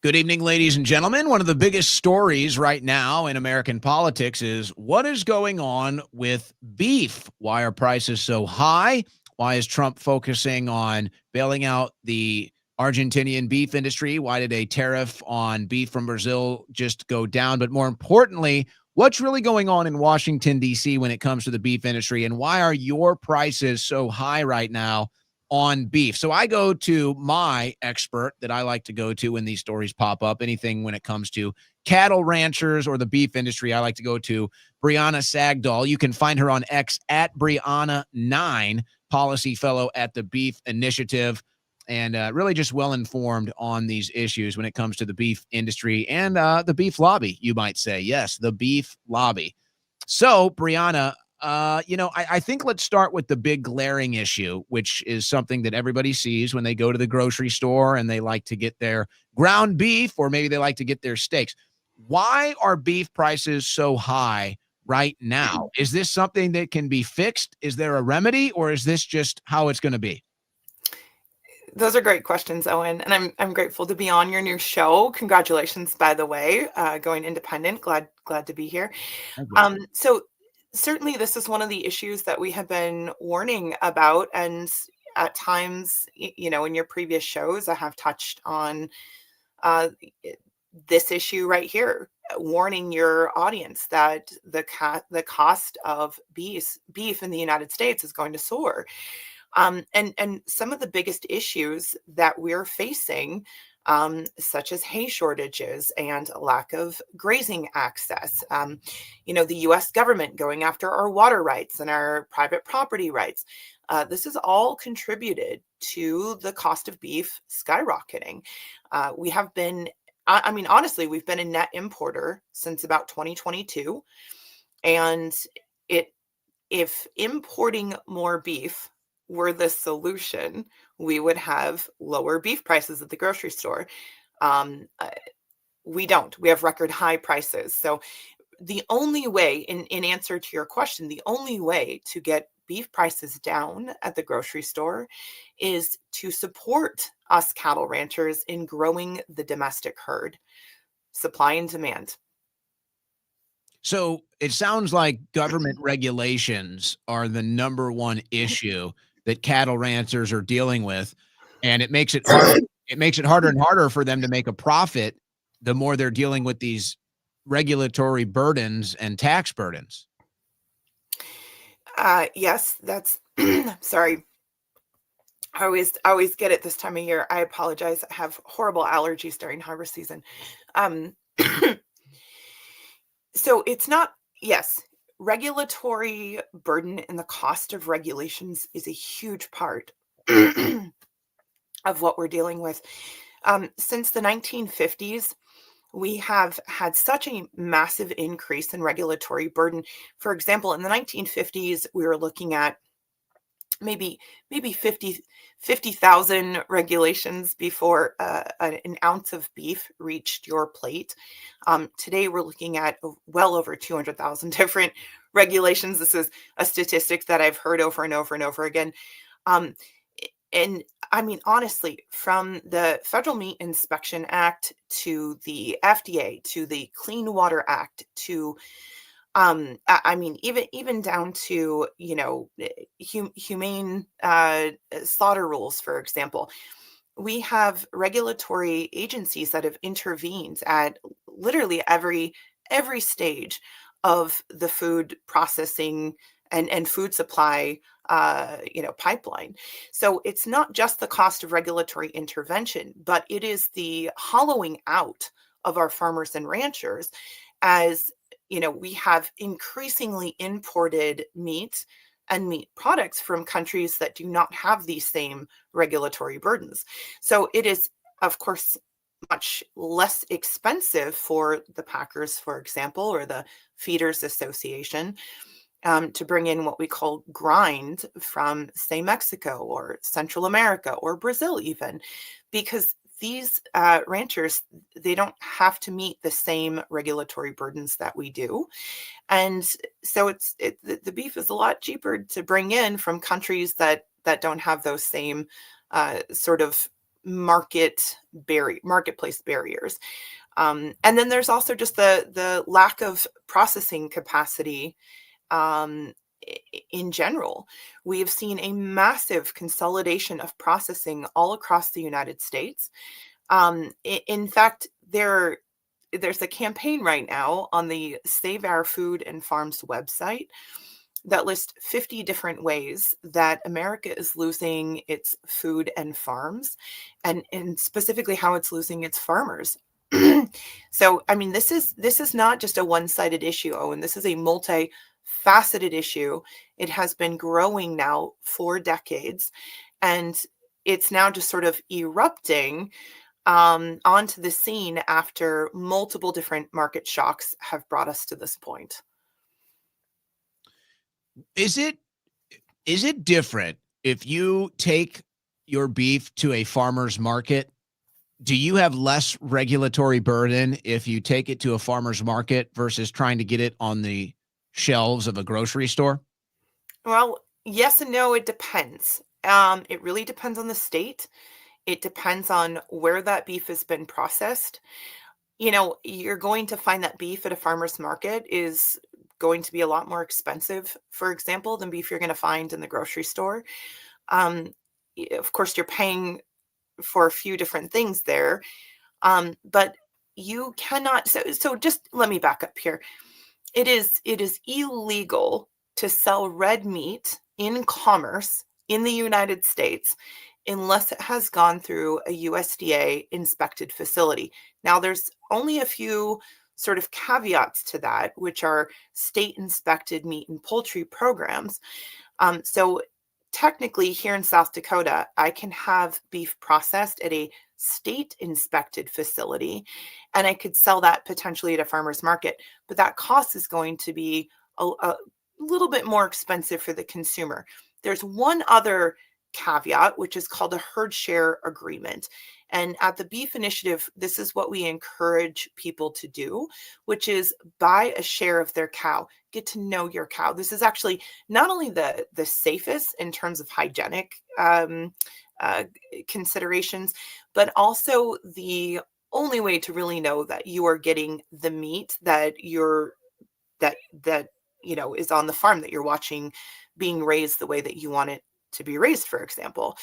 Good evening, ladies and gentlemen. One of the biggest stories right now in American politics is what is going on with beef? Why are prices so high? Why is Trump focusing on bailing out the Argentinian beef industry? Why did a tariff on beef from Brazil just go down? But more importantly, what's really going on in Washington, D.C. when it comes to the beef industry? And why are your prices so high right now on beef? So I go to my expert that I like to go to when these stories pop up, anything when it comes to cattle ranchers or the beef industry. I like to go to Brianna Sagdahl. You can find her on X at Brianna9, policy fellow at the Beef Initiative, and really just well informed on these issues when it comes to the beef industry and the beef lobby, you might say. Yes, the beef lobby. So, Brianna, I think let's start with the big glaring issue, which is something that everybody sees when they go to the grocery store and they like to get their ground beef, or maybe they like to get their steaks. Why are beef prices so high right now? Is this something that can be fixed? Is there a remedy, or is this just how it's going to be? Those are great questions, Owen, and I'm grateful to be on your new show. Congratulations, by the way, going independent. Glad to be here. So certainly, this is one of the issues that we have been warning about, and at times, in your previous shows, I have touched on this issue right here, warning your audience that the cost of beef in the United States is going to soar. And some of the biggest issues that we're facing, such as hay shortages and a lack of grazing access, the U.S. government going after our water rights and our private property rights. This has all contributed to the cost of beef skyrocketing. We have been, honestly, we've been a net importer since about 2022. And if importing more beef were the solution, we would have lower beef prices at the grocery store. We don't. We have record high prices. So the only way, in answer to your question, the only way to get beef prices down at the grocery store is to support us cattle ranchers in growing the domestic herd, supply and demand. So it sounds like government regulations are the number one issue that cattle ranchers are dealing with, and it makes it hard. It makes it harder and harder for them to make a profit the more they're dealing with these regulatory burdens and tax burdens. Yes, that's sorry. I always get it this time of year. I apologize. I have horrible allergies during harvest season. So it's not, yes, regulatory burden and the cost of regulations is a huge part of what we're dealing with. Since the 1950s, we have had such a massive increase in regulatory burden. For example, in the 1950s, we were looking at maybe 50,000 regulations before an ounce of beef reached your plate. Today, we're looking at well over 200,000 different regulations. This is a statistic that I've heard over and over and over again. And I mean, honestly, from the Federal Meat Inspection Act to the FDA, to the Clean Water Act, to even down to, humane slaughter rules, for example. We have regulatory agencies that have intervened at literally every stage of the food processing and food supply pipeline. So it's not just the cost of regulatory intervention, but it is the hollowing out of our farmers and ranchers as we have increasingly imported meat and meat products from countries that do not have these same regulatory burdens. So it is, of course, much less expensive for the packers, for example, or the Feeders Association to bring in what we call grind from, say, Mexico or Central America or Brazil even, because these ranchers, they don't have to meet the same regulatory burdens that we do. And so the beef is a lot cheaper to bring in from countries that don't have those same sort of marketplace barriers. And then there's also just the lack of processing capacity in general. We have seen a massive consolidation of processing all across the United States. In fact, there's a campaign right now on the Save Our Food and Farms website that lists 50 different ways that America is losing its food and farms, and specifically how it's losing its farmers. So, I mean, this is not just a one-sided issue, Owen. This is a multi-faceted issue. It has been growing now for decades, and it's now just sort of erupting onto the scene after multiple different market shocks have brought us to this point. Is it different if you take your beef to a farmer's market? Do you have less regulatory burden if you take it to a farmer's market versus trying to get it on the shelves of a grocery store? Well, yes and no, it depends. It really depends on the state. It depends on where that beef has been processed. You're going to find that beef at a farmer's market is going to be a lot more expensive, for example, than beef you're going to find in the grocery store. Um, of course, you're paying for a few different things there, but you cannot. So just let me back up here. It is illegal to sell red meat in commerce in the United States unless it has gone through a USDA inspected facility. Now, there's only a few sort of caveats to that, which are state inspected meat and poultry programs. So technically here in South Dakota, I can have beef processed at a state inspected facility, and I could sell that potentially at a farmer's market, but that cost is going to be a little bit more expensive for the consumer. There's one other caveat, which is called a herd share agreement. And at the Beef Initiative, this is what we encourage people to do, which is buy a share of their cow, get to know your cow. This is actually not only the safest in terms of hygienic considerations, but also the only way to really know that you are getting the meat that is on the farm that you're watching being raised the way that you want it to be raised, for example.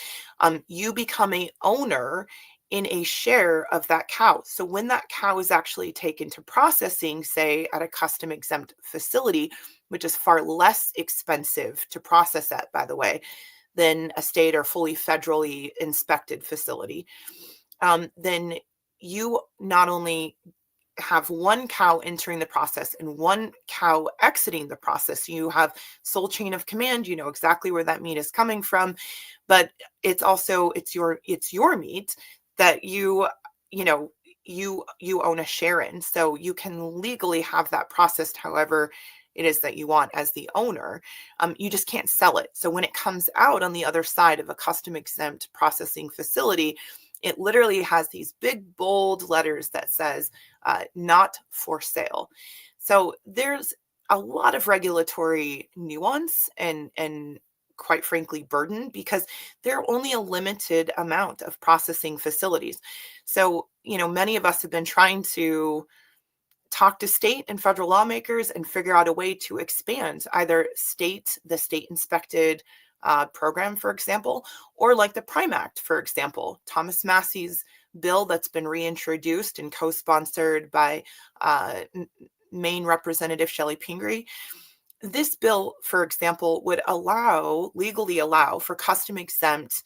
You become a owner in a share of that cow. So when that cow is actually taken to processing, say at a custom exempt facility, which is far less expensive to process at, by the way, than a state or fully federally inspected facility, then you not only have one cow entering the process and one cow exiting the process. You have sole chain of command. You know exactly where that meat is coming from, but it's your meat that you own a share in. So you can legally have that processed however it is that you want as the owner. You just can't sell it. So when it comes out on the other side of a custom exempt processing facility, it literally has these big bold letters that says not for sale. So there's a lot of regulatory nuance and quite frankly burden, because there are only a limited amount of processing facilities. So many of us have been trying to talk to state and federal lawmakers and figure out a way to expand either the state inspected program, for example, or like the Prime Act, for example, Thomas Massey's bill that's been reintroduced and co-sponsored by Maine Representative Shelley Pingree. This bill, for example, would legally allow for custom exempt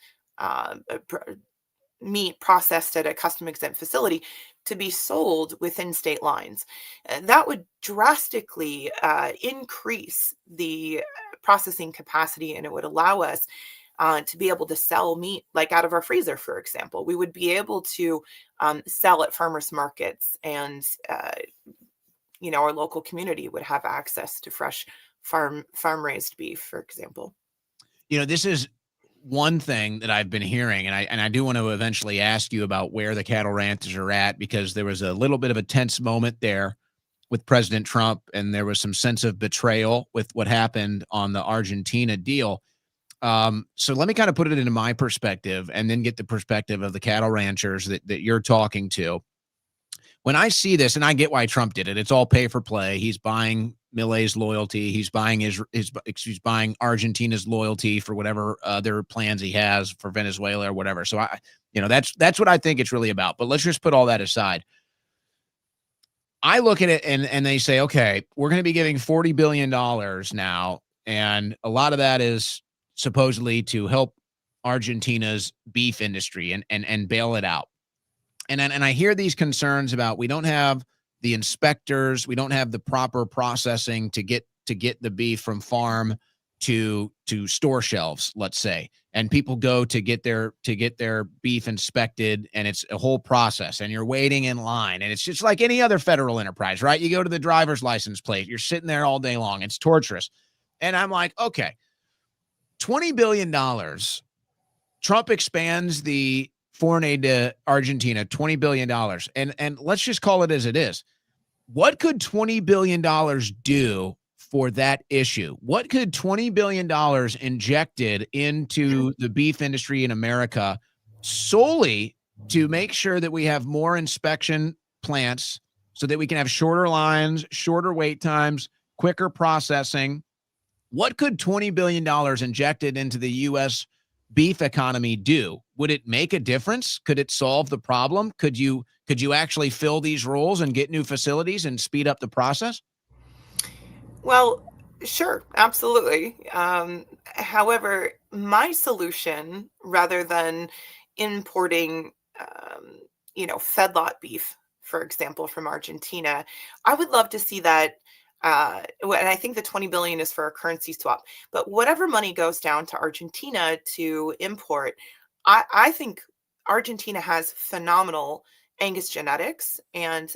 meat processed at a custom exempt facility to be sold within state lines. That would drastically increase the processing capacity, and it would allow us to be able to sell meat like out of our freezer, for example. We would be able to sell at farmers markets, and our local community would have access to fresh farm raised beef, for example. This is one thing that I've been hearing, and I do want to eventually ask you about where the cattle ranchers are at, because there was a little bit of a tense moment there with President Trump, and there was some sense of betrayal with what happened on the Argentina deal. So let me kind of put it into my perspective and then get the perspective of the cattle ranchers that you're talking to. When I see this, and I get why Trump did it, it's all pay for play. He's buying Milei's loyalty. He's buying he's buying Argentina's loyalty for whatever other plans he has for Venezuela or whatever. So that's what I think it's really about. But let's just put all that aside. I look at it and they say, okay, we're going to be giving $40 billion now. And a lot of that is supposedly to help Argentina's beef industry and bail it out. And I hear these concerns about we don't have the inspectors, we don't have the proper processing to get the beef from farm to store shelves, let's say. And people go to get their beef inspected, and it's a whole process, and you're waiting in line, and it's just like any other federal enterprise, right? You go to the driver's license plate, you're sitting there all day long. It's torturous. And I'm like, okay, $20 billion. Trump expands the foreign aid to Argentina, $20 billion. And let's just call it as it is. What could $20 billion do for that issue? What could $20 billion injected into the beef industry in America solely to make sure that we have more inspection plants so that we can have shorter lines, shorter wait times, quicker processing? What could $20 billion injected into the U.S. beef economy do? Would it make a difference? Could it solve the problem? Could you actually fill these roles and get new facilities and speed up the process? Well, sure, absolutely. However, my solution, rather than importing, feedlot beef, for example, from Argentina, I would love to see that. And I think the 20 billion is for a currency swap, but whatever money goes down to Argentina to import, I think Argentina has phenomenal Angus genetics. And,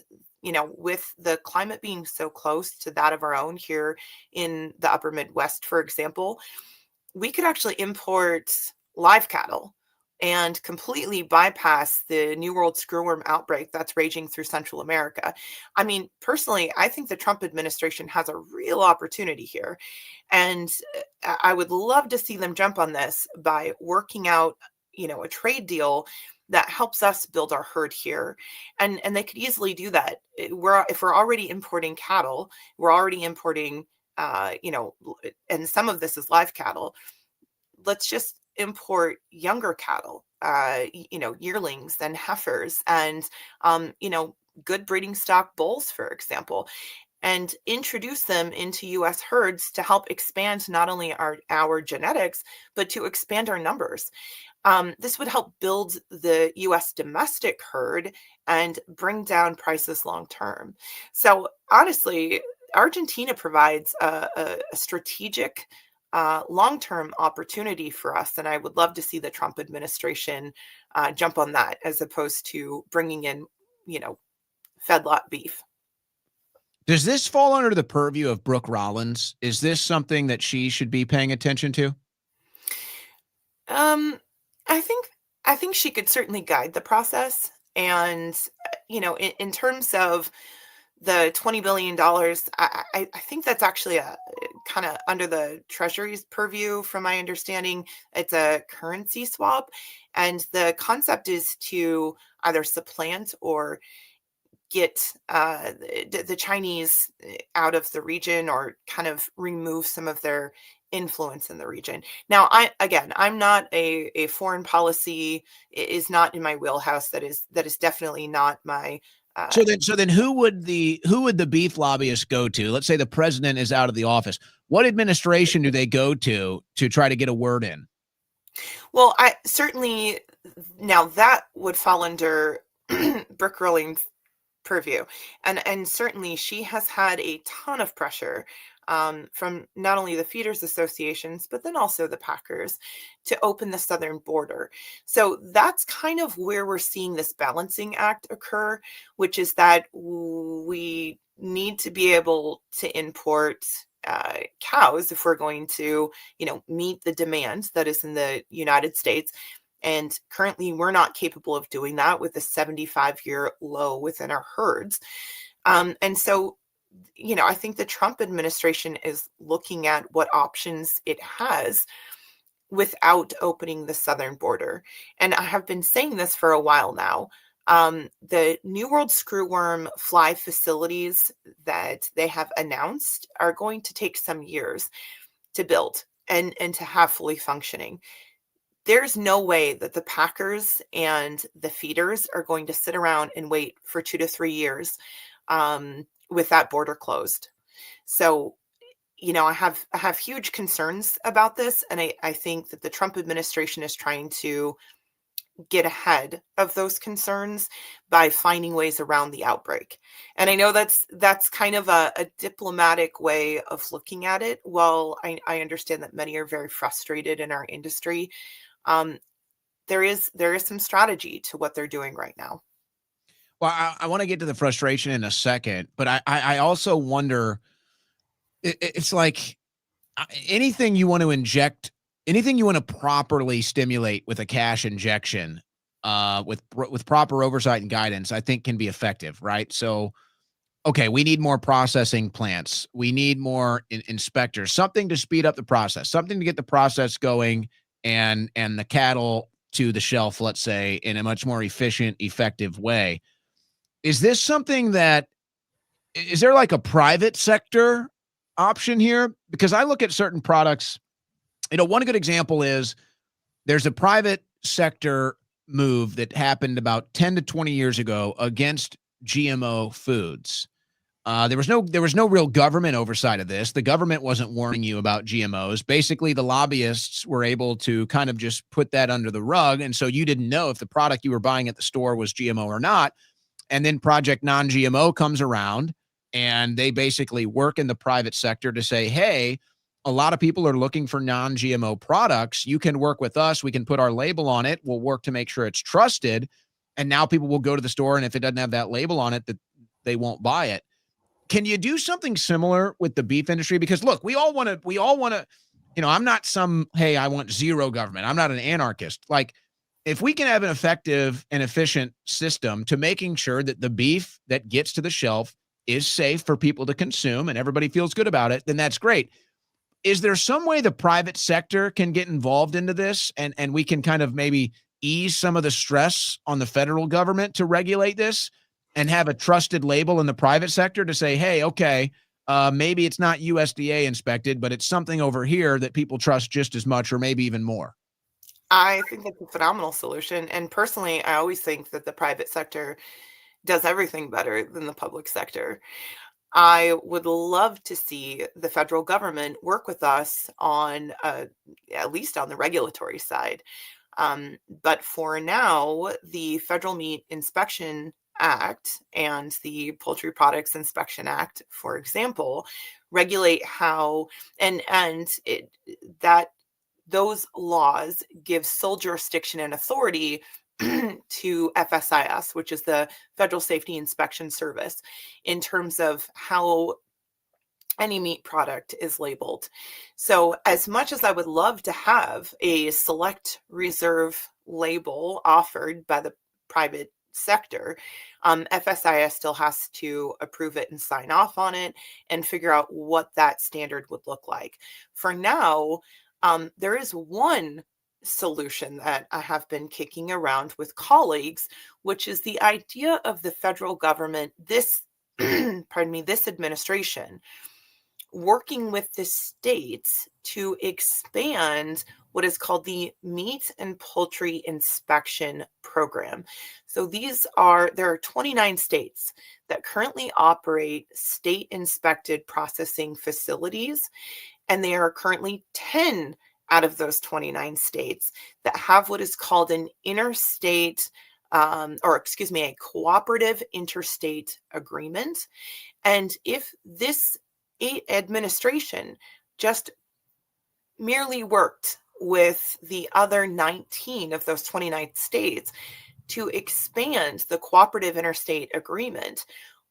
with the climate being so close to that of our own here in the upper Midwest, for example, we could actually import live cattle and completely bypass the New World screwworm outbreak that's raging through Central America. I mean, personally, I think the Trump administration has a real opportunity here. And I would love to see them jump on this by working out, a trade deal that helps us build our herd here. And they could easily do that. If we're already importing cattle, we're already importing, and some of this is live cattle. Let's just import younger cattle, yearlings and heifers, and good breeding stock bulls, for example, and introduce them into U.S. herds to help expand not only our genetics, but to expand our numbers. This would help build the U.S. domestic herd and bring down prices long term. So honestly, Argentina provides a strategic long-term opportunity for us. And I would love to see the Trump administration jump on that as opposed to bringing in, feedlot beef. Does this fall under the purview of Brooke Rollins? Is this something that she should be paying attention to? Um, I think I think she could certainly guide the process. And, in terms of the $20 billion, I think that's actually a kind of under the Treasury's purview, from my understanding. It's a currency swap. And the concept is to either supplant or get the Chinese out of the region, or kind of remove some of their influence in the region. Now, I'm not a foreign policy is not in my wheelhouse. That is definitely not my. So then who would the beef lobbyists go to? Let's say the president is out of the office. What administration do they go to try to get a word in? Well, I certainly, now that would fall under Brooke Rollins' purview, and certainly she has had a ton of pressure from not only the feeders associations, but then also the packers, to open the southern border. So that's kind of where we're seeing this balancing act occur, which is that we need to be able to import cows if we're going to, meet the demand that is in the United States. And currently, we're not capable of doing that with a 75-year low within our herds. And so, I think the Trump administration is looking at what options it has without opening the southern border. And I have been saying this for a while now. The New World screwworm fly facilities that they have announced are going to take some years to build and to have fully functioning. There's no way that the packers and the feeders are going to sit around and wait for 2 to 3 years with that border closed. So, I have huge concerns about this, and I think that the Trump administration is trying to get ahead of those concerns by finding ways around the outbreak. And I know that's kind of a diplomatic way of looking at it. Well, I understand that many are very frustrated in our industry. Um, there is some strategy to what they're doing right now. Well, I want to get to the frustration in a second, but I also wonder. It's like anything you want to inject, anything you want to properly stimulate with a cash injection, with proper oversight and guidance, I think can be effective, right? So, okay, we need more processing plants, we need more inspectors, something to speed up the process, something to get the process going, and the cattle to the shelf, let's say, in a much more efficient, effective way. Is this something that is there like a private sector option here? Because I look at certain products, one good example is there's a private sector move that happened about 10 to 20 years ago against GMO foods. There was no real government oversight of this. The government wasn't warning you about GMOs. Basically, the lobbyists were able to kind of just put that under the rug, and so you didn't know if the product you were buying at the store was GMO or not. And then Project Non-GMO comes around, and they basically work in the private sector to say, hey, a lot of people are looking for non-GMO products. You can work with us. We can put our label on it. We'll work to make sure it's trusted. And now people will go to the store, and if it doesn't have that label on it, that they won't buy it. Can you do something similar with the beef industry? Because look, we all want to, I'm not hey, I want zero government. I'm not an anarchist. Like, if we can have an effective and efficient system to making sure that the beef that gets to the shelf is safe for people to consume and everybody feels good about it, then that's great. Is there some way the private sector can get involved into this, and we can kind of maybe ease some of the stress on the federal government to regulate this and have a trusted label in the private sector to say, hey, okay, maybe it's not USDA inspected, but it's something over here that people trust just as much or maybe even more? I think that's a phenomenal solution. And personally, I always think that the private sector does everything better than the public sector. I would love to see the federal government work with us on, at least on the regulatory side. But for now, the Federal Meat Inspection Act and the Poultry Products Inspection Act, for example, regulate how and it, that those laws give sole jurisdiction and authority to FSIS, which is the Federal Safety Inspection Service, in terms of how any meat product is labeled. So, as much as I would love to have a select reserve label offered by the private sector, FSIS still has to approve it and sign off on it and figure out what that standard would look like. For now, there is one solution that I have been kicking around with colleagues, which is the idea of the federal government, this, pardon me, this administration working with the states to expand what is called the Meat and Poultry Inspection Program. So there are 29 states that currently operate state inspected processing facilities, and there are currently 10 out of those 29 states that have what is called an interstate, a cooperative interstate agreement. And if this administration just merely worked with the other 19 of those 29 states to expand the cooperative interstate agreement,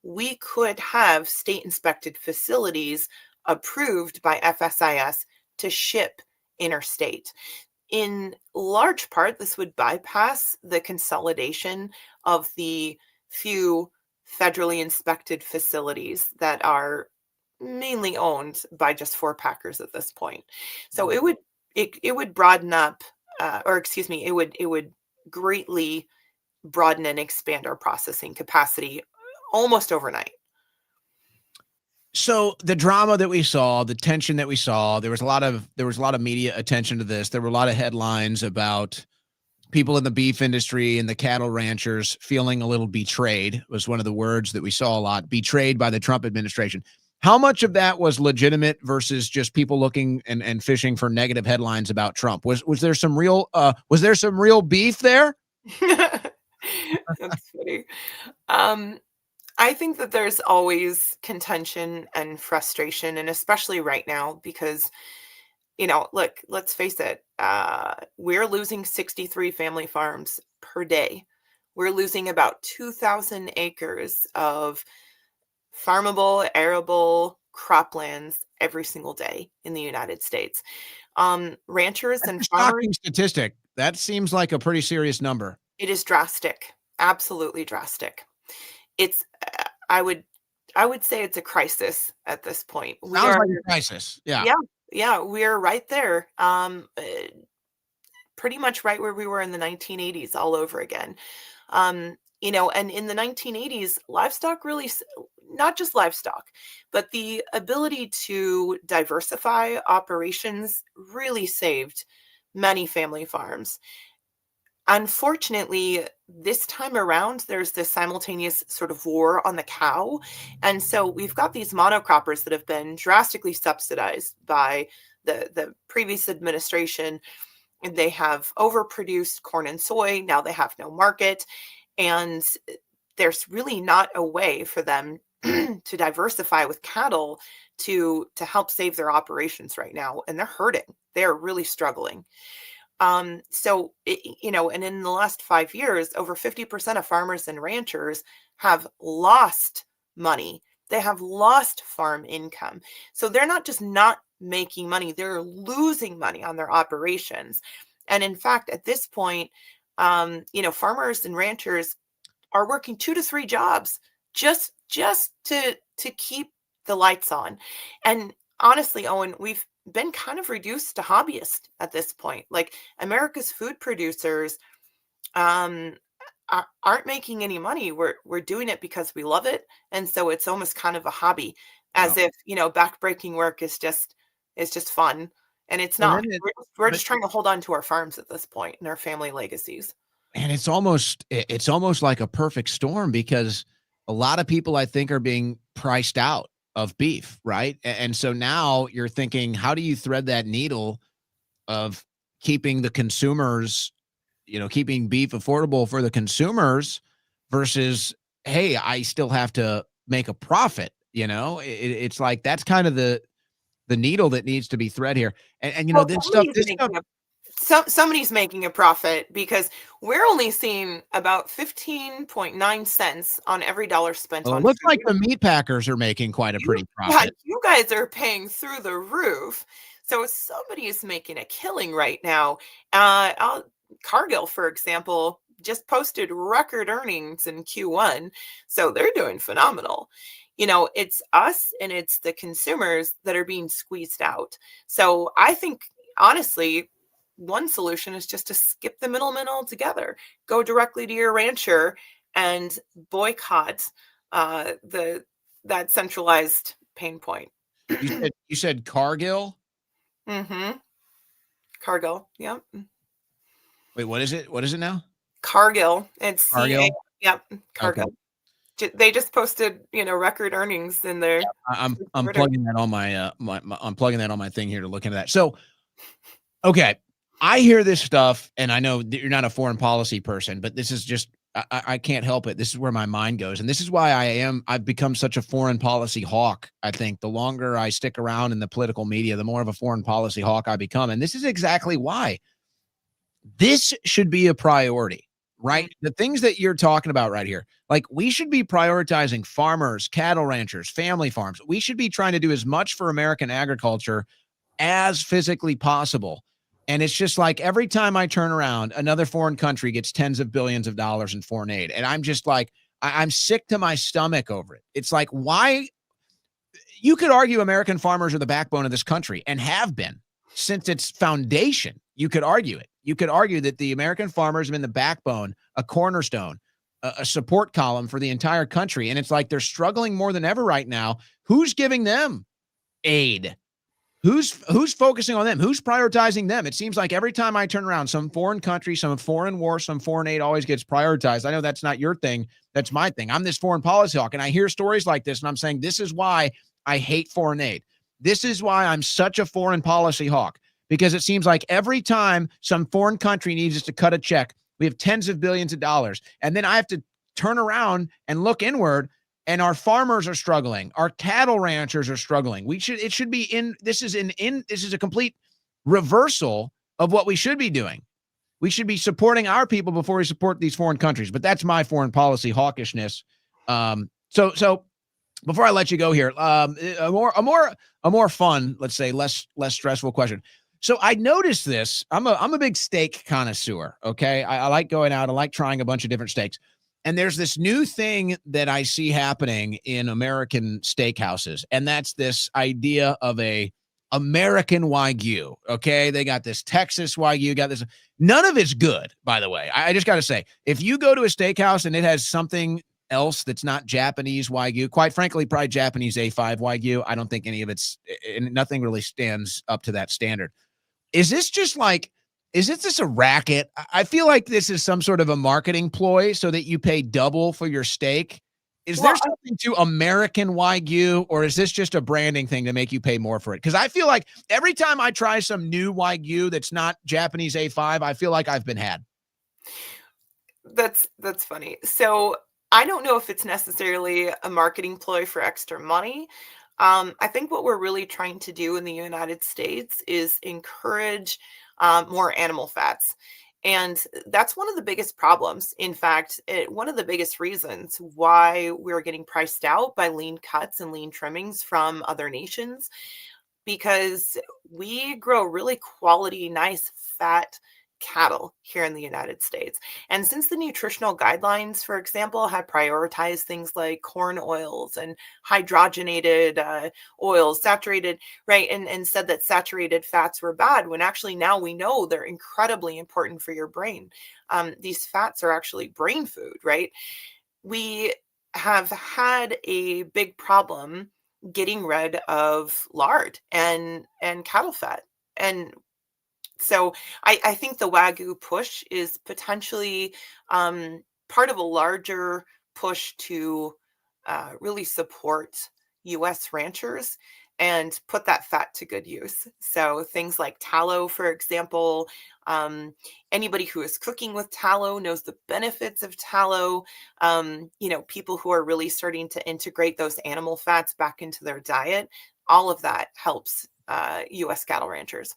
we could have state inspected facilities approved by FSIS to ship interstate. In large part, this would bypass the consolidation of the few federally inspected facilities that are mainly owned by just 4 packers at this point. So it would broaden up, or excuse me, it would greatly broaden and expand our processing capacity almost overnight. So the drama that we saw, the tension that we saw, there was a lot of media attention to this. There were a lot of headlines about people in the beef industry and the cattle ranchers feeling a little betrayed, was one of the words that we saw a lot, betrayed by the Trump administration. How much of that was legitimate versus just people looking and fishing for negative headlines about Trump? Was there some real beef there? That's funny. Um, I think that there's always contention and frustration, and especially right now, because, look, let's face it, we're losing 63 family farms per day. We're losing about 2,000 acres of farmable, arable croplands every single day in the United States. Ranchers That's and a farmers, shocking statistic. That seems like a pretty serious number. it is drastic, absolutely drastic. It's I would I would say it's a crisis at this point. We Sounds are like a crisis. Yeah. Yeah, yeah, we're right there. Pretty much right where we were in the 1980s all over again. And in the 1980s, livestock really, not just livestock, but the ability to diversify operations really saved many family farms. Unfortunately, this time around, there's this simultaneous sort of war on the cow. And so we've got these monocroppers that have been drastically subsidized by the previous administration. And they have overproduced corn and soy. Now they have no market. And there's really not a way for them to diversify with cattle to help save their operations right now. And they're hurting. They're really struggling. And in the last 5 years, over 50% of farmers and ranchers have lost money. They have lost farm income. So they're not just not making money, they're losing money on their operations. And in fact, at this point, farmers and ranchers are working 2 to 3 jobs just to keep the lights on. And honestly, Owen, we've been kind of reduced to hobbyists at this point. Like America's food producers um, aren't making any money. We're doing it because we love it, and so it's almost kind of a hobby, Yeah. as if backbreaking work is just fun, and it's Well, not. then it, We're but just trying to hold on to our farms at this point and our family legacies. and it's almost like a perfect storm because a lot of people I think are being priced out of beef, right? And so now you're thinking, how do you thread that needle of keeping the consumers, keeping beef affordable for the consumers versus, hey, I still have to make a profit. It's like that's kind of the needle that needs to be thread here. And Well, this stuff, somebody's making a profit, because we're only seeing about 15.9 cents on every dollar spent well, it on looks like food. the meat packers are making quite a You pretty Yeah, profit. you guys are paying through the roof. So somebody is making a killing right now. Cargill, for example, just posted record earnings in Q1. So they're doing phenomenal. It's us and it's the consumers that are being squeezed out. So I think, honestly, one solution is just to skip the middleman altogether. Go directly to your rancher and boycott the that centralized pain point. You said Cargill? Mm-hmm. Cargill. Yep. Wait, what is it? What is it now? Cargill. It's CA. Cargill? Yep. Okay. Cargill. They just posted, record earnings in their I'm quarter. plugging that on I'm plugging that on my thing here to look into that. So, okay, I hear this stuff, and I know that you're not a foreign policy person, but this is just I can't help it. This is where my mind goes, and this is why I've become such a foreign policy hawk. I think the longer I stick around in the political media, the more of a foreign policy hawk I become, and this is exactly why. This should be a priority, Mhm. right? The things that you're talking about right here, like we should be prioritizing farmers, cattle ranchers, family farms. We should be trying to do as much for American agriculture as physically possible. And it's just like every time I turn around, another foreign country gets tens of billions of dollars in foreign aid. And I'm just like, I'm sick to my stomach over it. It's like, why? You could argue American farmers are the backbone of this country and have been. since its foundation. You could argue it. You could argue that the American farmers have been the backbone, a cornerstone, a support column for the entire country. And it's like they're struggling more than ever right now. Who's giving them aid? Who's focusing on them? Who's prioritizing them? It seems like every time I turn around, some foreign country, some foreign war, some foreign aid always gets prioritized. I know that's not your thing. That's my thing. I'm this foreign policy hawk, and I hear stories like this, and I'm saying this is why I hate foreign aid. This is why I'm such a foreign policy hawk, because it seems like every time some foreign country needs us to cut a check, we have tens of billions of dollars, and then I have to turn around and look inward, and our farmers are struggling. Our cattle ranchers are struggling. It should be this is a complete reversal of what we should be doing. We should be supporting our people before we support these foreign countries. But that's my foreign policy hawkishness. So before I let you go here, a more fun, let's say less stressful question. So I noticed this. I'm a big steak connoisseur. Okay, I like going out. I like trying a bunch of different steaks. And there's this new thing that I see happening in American steakhouses, and that's this idea of a American Wagyu. Okay, they got this Texas Wagyu, got this. None of it's good, by the way. I just got to say, if you go to a steakhouse and it has something else that's not Japanese Wagyu, quite frankly, probably Japanese A5 Wagyu, I don't think any of nothing really stands up to that standard. Is this a racket? I feel like this is some sort of a marketing ploy so that you pay double for your steak. Is there something to American Wagyu, or is this just a branding thing to make you pay more for it? Because I feel like every time I try some new Wagyu that's not Japanese A5, I feel like I've been had. That's funny. So I don't know if it's necessarily a marketing ploy for extra money. I think what we're really trying to do in the United States is encourage more animal fats. And that's one of the biggest problems. In fact, one of the biggest reasons why we're getting priced out by lean cuts and lean trimmings from other nations, because we grow really quality, nice, fat cattle here in the United States. And since the nutritional guidelines, for example, had prioritized things like corn oils and hydrogenated oils, saturated, right, and said that saturated fats were bad, when actually now we know they're incredibly important for your brain. These fats are actually brain food, right? We have had a big problem getting rid of lard and cattle fat. And so I think the Wagyu push is potentially part of a larger push to really support U.S. ranchers and put that fat to good use. So things like tallow, for example, anybody who is cooking with tallow knows the benefits of tallow. People who are really starting to integrate those animal fats back into their diet, all of that helps U.S. cattle ranchers.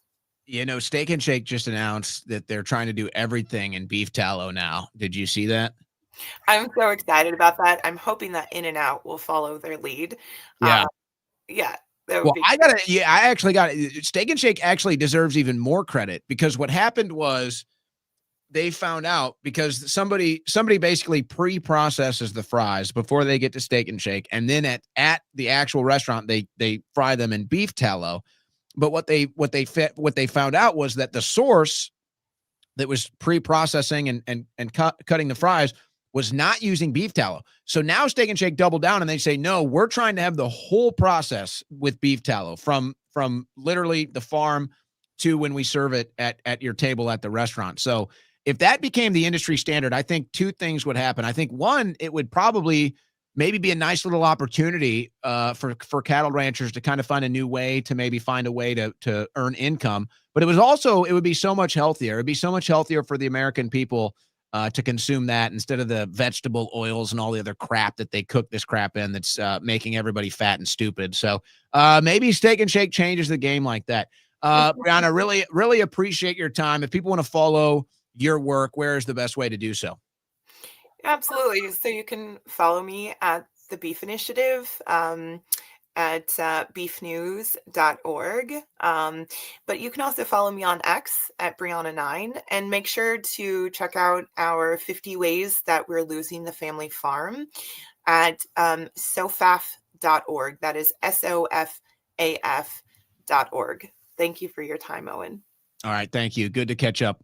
Steak and Shake just announced that they're trying to do everything in beef tallow now. Did you see that? I'm so excited about that. I'm hoping that In-N-Out will follow their lead. Yeah. Yeah, that would Well, be I actually got it. Steak and Shake actually deserves even more credit, because what happened was they found out, because somebody basically pre-processes the fries before they get to Steak and Shake, and then at the actual restaurant they fry them in beef tallow. But what they found out was that the source that was pre-processing and cutting the fries was not using beef tallow. So now Steak and Shake doubled down and they say, no, we're trying to have the whole process with beef tallow from literally the farm to when we serve it at your table at the restaurant. So if that became the industry standard, I think two things would happen. I think one, it would probably maybe be a nice little opportunity for cattle ranchers to kind of find a new way to maybe find a way to earn income. But it would be so much healthier. It'd be so much healthier for the American people to consume that instead of the vegetable oils and all the other crap that they cook this crap in that's making everybody fat and stupid. So maybe Steak and Shake changes the game like that. Brianna, really, really appreciate your time. If people want to follow your work, where is the best way to do so? Absolutely. So you can follow me at the Beef Initiative at beefnews.org. But you can also follow me on X at Brianna9, and make sure to check out our 50 Ways That We're Losing the Family Farm at sofaf.org. That is SOFAF.org. Thank you for your time, Owen. All right. Thank you. Good to catch up.